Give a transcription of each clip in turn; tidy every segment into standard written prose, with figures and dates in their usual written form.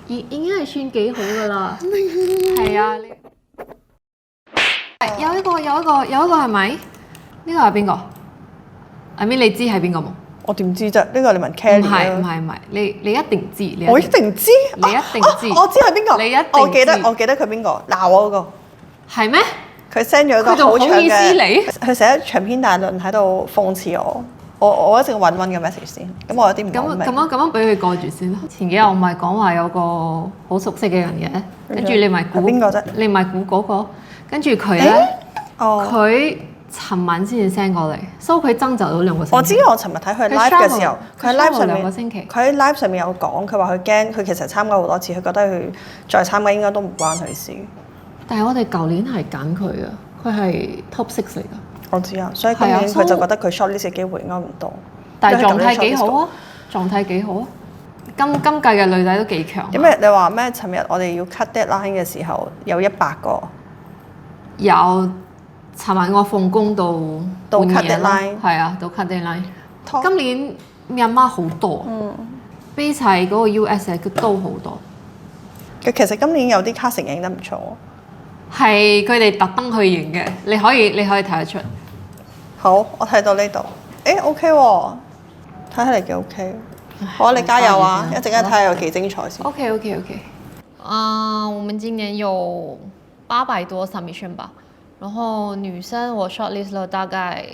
已經係算幾好噶啦。係啊，有一個係咪？呢個係邊個？I mean 你知係邊個冇？我點知啫？呢個你問 Kelly 唔係，你一定知。我一定知，你一定知。我知係邊個？你一定知。我記得佢邊個鬧我嗰個。係咩？佢 send 咗個好長嘅，佢寫咗長篇大論喺度諷刺我。我一直揾個 message 先，咁我有啲唔明。咁樣俾佢過住先啦。前幾日我咪講話有個好熟悉嘅人嘅，跟住你咪估邊個啫？你咪估嗰個，跟住佢咧，佢尋晚先至 send 過嚟，所以佢爭就到2個星期。我知我尋日睇佢 live 嘅時候，佢喺 live 上面2個星期，佢喺 live 上面有講，佢話佢驚，佢其實參加好多次，佢覺得佢再參加應該都唔關佢事。但係我哋舊年係揀佢啊，佢係 top 6嚟㗎。我知啊，所以今年佢就覺得佢 shortlist 嘅機會應該唔多。但係狀態幾好啊，狀態幾好啊！今屆嘅女仔都幾強。點解你話咩？尋日我哋要 cut deadline 嘅時候有100個。有，尋晚我放工到 cut deadline。係啊，到 cut deadline。今年Myanmar好多，比起嗰個 US 佢都好多。其實今年有啲 casting 影得唔錯。係佢哋特登去影嘅，你可以睇得出。好，我睇到呢度，OK 喎，睇起嚟幾 OK。好，你加油啊！一陣間睇下有幾精彩先。OK。我們今年有800多 submission 吧，然後女生我 shortlist 了大概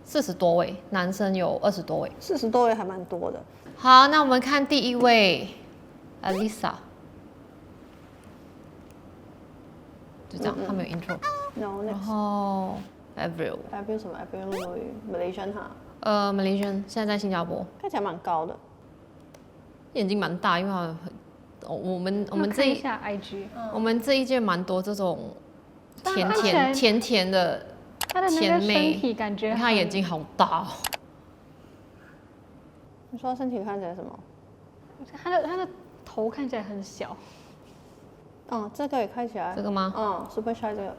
40多位，男生有20多位。40多位還蠻多的。好，那我們看第一位 Alisa。就這樣，他沒有 intro。然後 Avril 什麼 Avril Malaysian 哈？Malaysian 現在在新加坡。看起來蠻高的。眼睛蠻大，因為我們這一下 IG，我們這一屆蠻多這種甜甜的甜妹，身體感覺，你看眼睛好大哦。你說身體看起來什麼？他的頭看起來很小。這個也看起來。這個嗎？Super Shy 這個。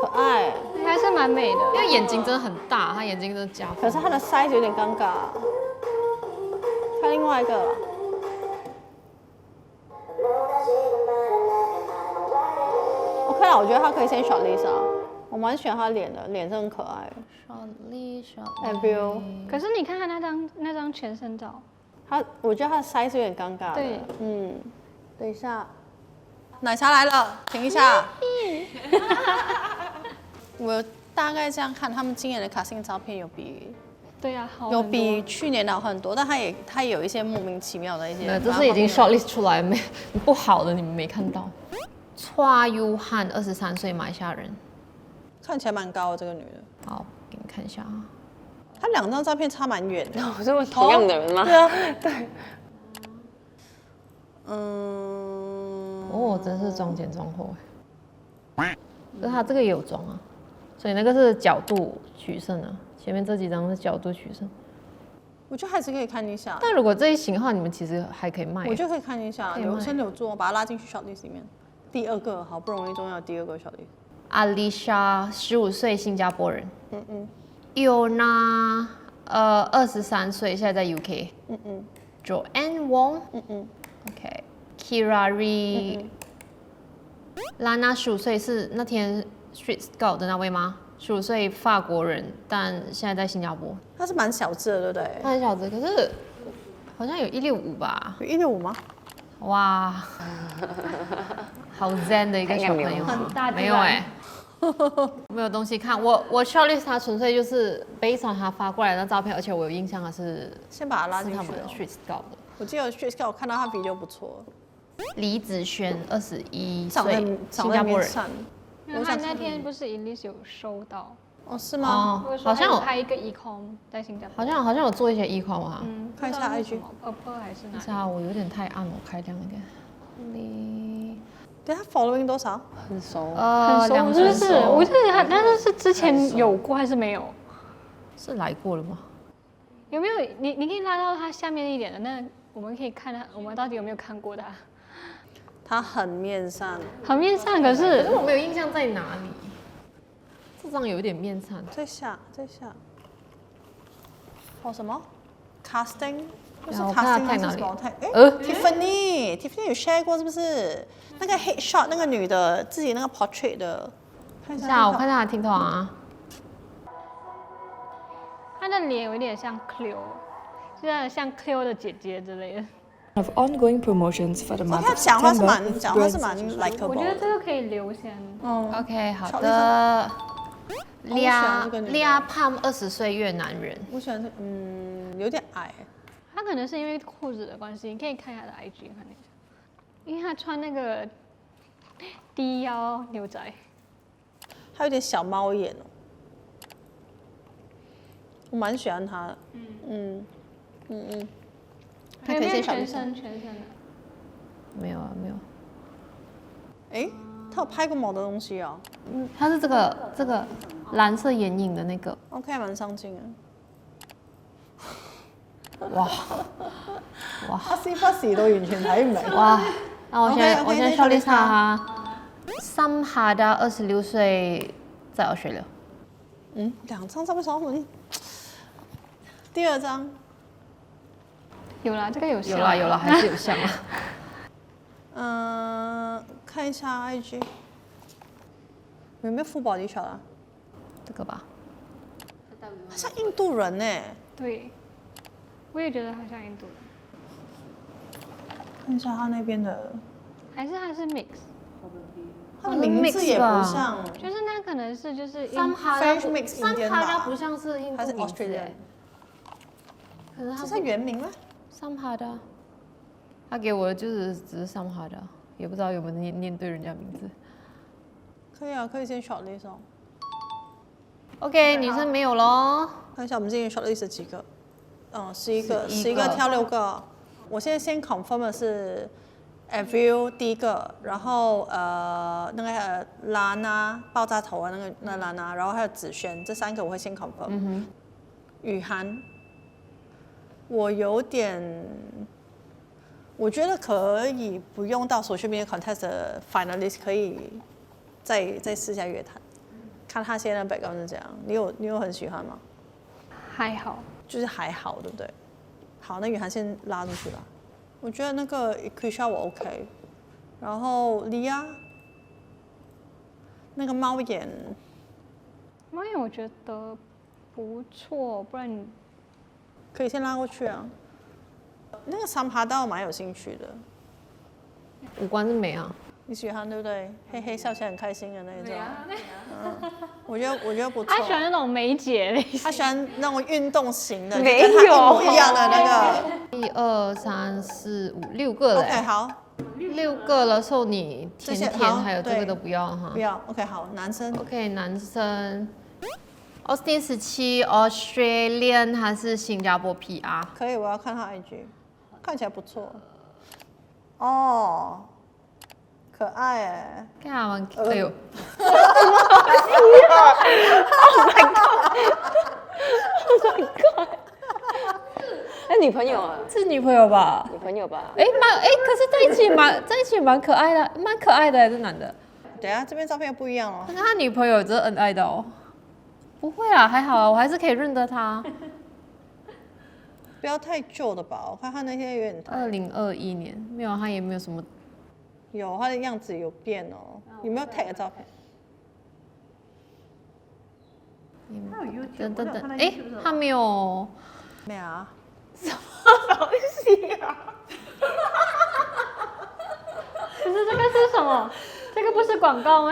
可愛。還是蠻美的。因為眼睛真的很大，他眼睛真的加分。可是他的 size 有點尷尬。看另外一個。OK 啦，我覺得他可以先 shortlist 啊。我蠻喜歡他臉的，臉是很可愛。Avril，可是你看他那張全身照，我覺得他的 size 有點尷尬。對，等一下，奶茶來了，停一下。我大概這樣看，他們今年的 casting 照片有比，對啊，有比去年的好很多，但他也有一些莫名其妙的一些。這是已經 shortlist 出來沒？不好的你們沒看到。蔡優漢23歲，馬來西亞人，看起來蠻高的這個女的。好，給你看一下啊。她2張照片差蠻遠的。是不是同樣的人嗎？對啊，對。哦，真是妝前妝後哎。可是他這個也有妝啊，所以那個是角度取勝啊。前面這幾張是角度取勝。我覺得還是可以看一下。但如果這一型的話，你們其實還可以賣。我覺得可以看一下，先留住，把它拉進去 shortlist 裡面。第2個好不容易終於有第2個 shortlist。Alisha 15歲，新加坡人。Yona 23歲，現在在 UK。Joanne Wong。OK。Kirari。Lana 15歲是那天 Street Scout 的那位嗎？15歲法國人，但現在在新加坡。他是蠻小隻的，對不對？他很小隻，可是好像有165吧？有165嗎？哇，好 zen 的一個小朋友，沒有哎，沒有東西看。我 shortlist 他純粹就是 based on 他發過來的照片，而且我有印象他是先把他拉進去。是他們的 Street Scout 的。我記得 Street Scout 我看到他 video 不錯。李子軒21歲，新加坡人。他那天不是 Elise 有收到？哦，是嗎？好像有拍一個 econ 在新加坡。好像有做一些 econ 啊。看一下 IG。Purple 還是哪？是啊，我有點太暗，我開亮一點。對，他 following 多少？很熟。很熟，是不是？我記得他，但是之前有過還是沒有？是來過了嗎？有沒有？你可以拉到他下面一點的，那我們可以看他，我們到底有沒有看過他？他很面善，很面善，可是我沒有印象在哪裡。这张有一点面残。再下。哦，什么 casting？ 不是我看它 casting 在哪里还是什么？Tiffany 有 share 过是不是？那个 headshot 那个女的自己那个 portrait 的，看一下。等下我看下听筒啊。他的脸有一点像 Cleo， 就是像 Cleo 的姐姐之类的。Of ongoing promotions for the month 他 of 讲话是 September 蛮 with 讲话是 brands 蛮 such as likeable 我觉得的。这个可以留先。OK， 好小的。利喜欢亚这个女的利亚胖20岁越南人，我喜欢这有点矮。他可能是因为裤子的关系，你可以看一下他的 IG 看一下，因为他穿那个低腰牛仔。他有点小猫眼哦，我蛮喜欢他的。他可以先小全身的。没有啊没有。哎，他有拍过某的东西哦。它是这个蓝色眼影的那个。 OK， 蛮上镜的。哇阿西巴西都完全睇唔明。哇！那我先 OK， 我先先 shortlist shortlist 他。Samhada 26岁，在Australia。两张照片少第二张有啦，这个有像有啦，还是有像啊。看一下 IG， 有没有full body shot 啊？这个吧。他像印度人呢。对，我也觉得他像印度人，看一下他那边的，还是他是 mix，他的名字也不像，就是他可能是就是 French mix Indian 吧，Samhada 不像是印他是度名字 Australian 哎。可是他这是原名吗？ Samhada，他给我的只是 Samhada， 也不知道有没有念对人家名字。可以啊，可以先 shortlist 哦。 OK， 女生没有咯。看一下我们今天 shortlist 几个，11个11 ，11个挑6个。我现在先 confirm 的是 Avril 第一个，然后那个拉娜爆炸头啊，那拉娜，然后还有子轩，这3个我会先 confirm。雨涵，我有点，我觉得可以不用到social media contest 的 finalist， 可以再试一下乐坛，看他现在的 background 是怎样。你有很喜欢吗？还好，就是还好，对不对？好，那雨涵先拉出去了。我觉得那个 Krisha 我 OK， 然后莉亚那个猫眼，猫眼我觉得不错，不然你可以先拉过去啊。那个三爬道我蛮有兴趣的，五官是美啊。你喜欢对不对？嘿嘿笑起来很开心的那种。我觉得不错。他喜欢那种梅姐类型。他喜欢那种运动型的，没跟他一有模一样的那个。 1、2、3、4、5、6个了 OK， 好， 6个了，受你甜这些甜好对还有这个都不要哈不。要 OK， 好，男生 OK， 男生，Austin 17 Australian， 他是新加坡 PR。可以，我要看他 IG， 看起来不错。哦，可爱哎。干嘛？哎呦，那女朋友啊？是女朋友吧？女朋友吧？可是在一起蛮可爱的，蛮可爱的这男的。等一下这边照片又不一样哦。但是他女朋友真的恩爱的哦。不会啦，还好啊，我还是可以认得他。不要太旧的吧，我看他那些有点太。 2021年没有，他也没有什么。有他的样子有变哦。有没有 tag 的照片？等，他没有。没有啊。可是这个是什么？这个不是广告吗？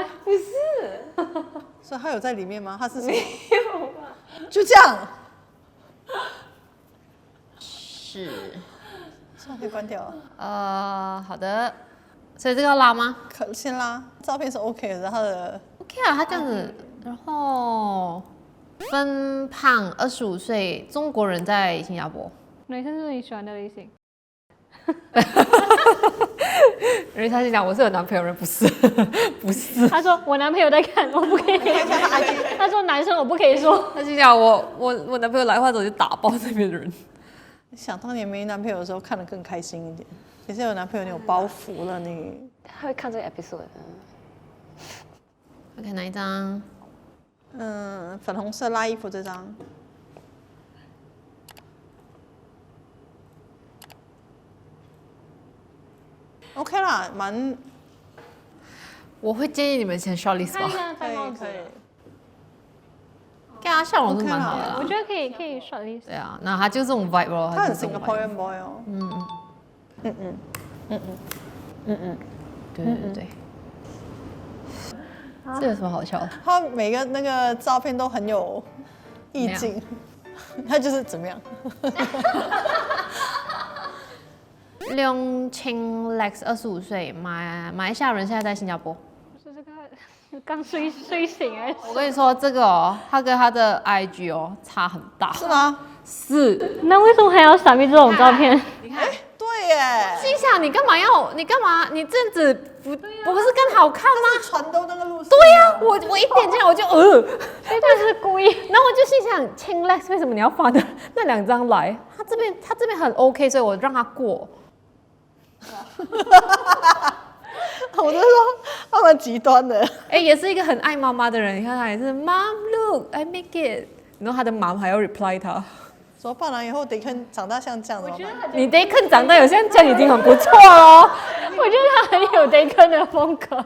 所以他有在里面吗？他是什么？没有吧？就这样。是。算了，可以关掉了。好的。所以这个要拉吗可先拉，照片是 OK 的，他的？OK 啊，他这样子，然后分胖25岁，中国人在新加坡。女生是你喜欢的类型。因为他是讲我是有男朋友人，不是，不是。他说我男朋友在看，我不可以。他说男生我不可以说。他就讲我男朋友来的话，我就打爆那边的人。想当年没男朋友的时候看得更开心一点，现在有男朋友你有包袱了你。他会看这个 episode。OK， 哪一张？粉红色拉衣服这张。OK 啦，蛮我会建议你们先 shortlist 吧。看一下可以戴帽子可以。跟他笑容是 OK 啦蛮好的啦。我觉得可以 shortlist。对啊，那他就这种 vibe 咯，他很就这种 vibe Singaporean boy 哦。对对对。这有什么好笑的？他每个那个照片都很有意境，他就是怎么样？梁清 Lex 25岁，马来西亚人，现在在新加坡。是这个刚睡醒还是？我跟你说，这个哦，他跟他的 IG 哦差很大。是吗？是。那为什么还要闪避这种照片？你看，对耶，心想你干嘛要？你干嘛？你这样子不是更好看吗？传都那个路线。对呀、我一点进来我就所以他是故意。然后我就心想，清 Lex 为什么你要发的那2张来？他这边很 OK， 所以我让他过。我就说他们极端的。哎，也是一个很爱妈妈的人。你看他也是 Mom look I make it， 然后他的 mom 还要 reply 他。怎么办呢？以后得看长大像这样的吗？你 Daken 长大有像这样已经很不错了。我觉得他很有 Daken 的风格。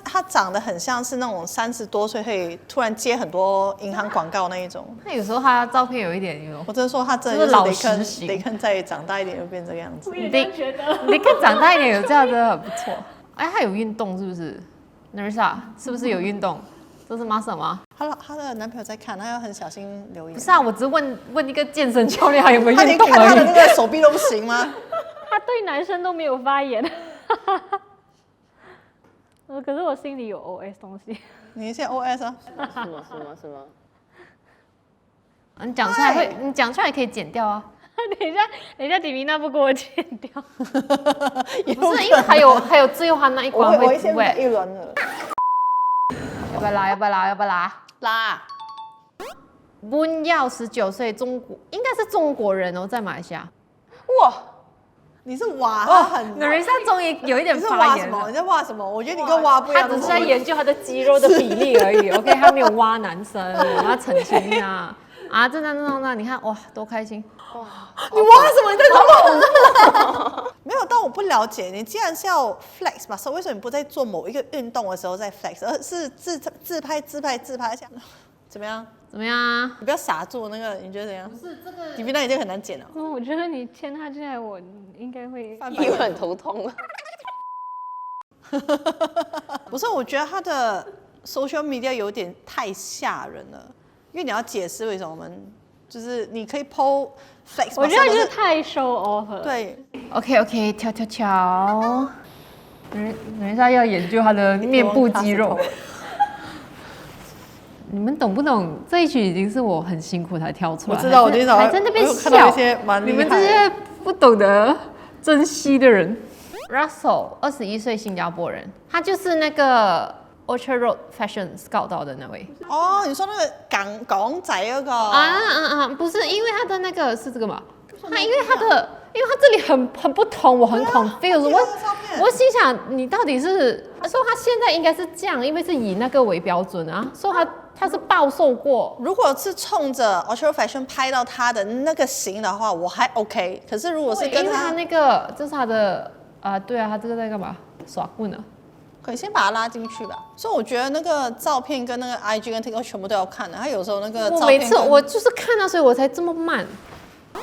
他长得很像是那种30多岁可以突然接很多银行广告那一种。那有时候他照片有一点有，我真的说他真的就是老得实型得看再长大一点就变这个样子。也这样觉得。你看长大一点有这样的很不错。哎，他有运动是不是 ？Nerissa 是不是有运动？这是 muscle 吗？她的男朋友在看，她要很小心留言。不是啊，我只是问一个健身教练还有没有他连运动而看他的那已。个手臂都不行吗？他对男生都没有发言。可是我心里有 OS 东西。你现在 OS 啊？什么？你讲出来会，你讲出来可以剪掉啊。等一下，迪米娜不给我剪掉。不是因为还有最后他那一关会先喂，一轮的要不要拉？要不要拉？要不要拉？拉。温耀19岁，中国应该是中国人哦，在马来西亚。哇，你是挖他很， Nerissa 终于有一点你是发言了挖什么？你。在挖什么？我觉得你跟挖不一样。他只是在研究他的肌肉的比例而已，OK， 他没有挖男生，我要澄清一下。啊，真的，你看哇，多开心！你挖什么？你在挖？没有，但我不了解，你既然是要 flex 嘛，所以为什么你不在做某一个运动的时候再 flex，而是自拍这样？怎么样？怎么样啊？你不要傻住那个，你觉得怎样？不是这个，你比那已经很难剪了。我觉得你牵他进来，我应该会。因为很头痛。不是，我觉得他的 social media 有点太吓人了，因为你要解释为什么我们就是你可以 po flex，我觉得就是太 show off 了。对， OK， 瞧，等一下要研究他的面部肌肉。你们懂不懂？这一曲已经是我很辛苦才挑出来，我知道，我知道，还在那边我有看到笑一些蛮厉害的。你们这些不懂得珍惜的人。Russell 21岁，新加坡人，他就是那个 Orchard Road Fashion Scout 到的那位。哦，你说那个港仔那个不是，因为他的那个是这个嘛？因为他这里很不同，我很 confused。我心想，你到底是说他现在应该是这样，因为是以那个为标准啊，说他是暴瘦过。如果是冲着 Ultra Fashion 拍到他的那个型的话，我还 OK。可是如果是跟因为他那个这是他的对啊，他这个在干嘛？耍棍啊！可以先把他拉进去吧。所以我觉得那个照片跟那个 IG 跟 TikTok 全部都要看的。他有时候那个照片我每次我就是看到，所以我才这么慢。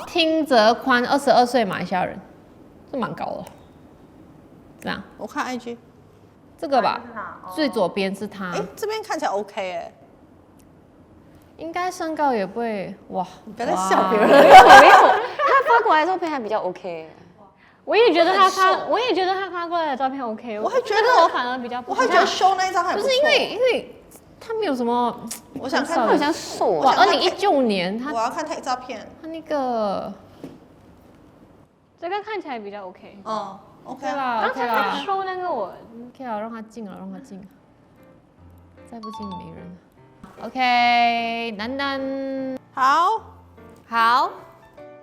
听泽宽22岁，马来西亚人，这蛮高的。这样，我看 IG 这个吧，最左边是他，这边看起来 OK 哎，应该身高也不会哇。不要再笑别人。没有，他发过来的照片还比较 OK。我也觉得他发过来的照片 OK。我会觉得但是我反而比较不我会觉得 show 那一张还不错是因为他没有什么，我想看他好像瘦哇啊。 ，2019年他我要看他照片。他那个这个看起来比较 OK。嗯 OK 对啦刚 OK 才他啦 show 那个我， OK 啦，让他进了，再不进没人了。OK，楠楠，好。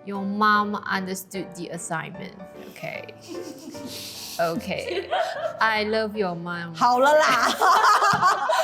Your mom understood the assignment. Okay. I love your mom. 好了啦。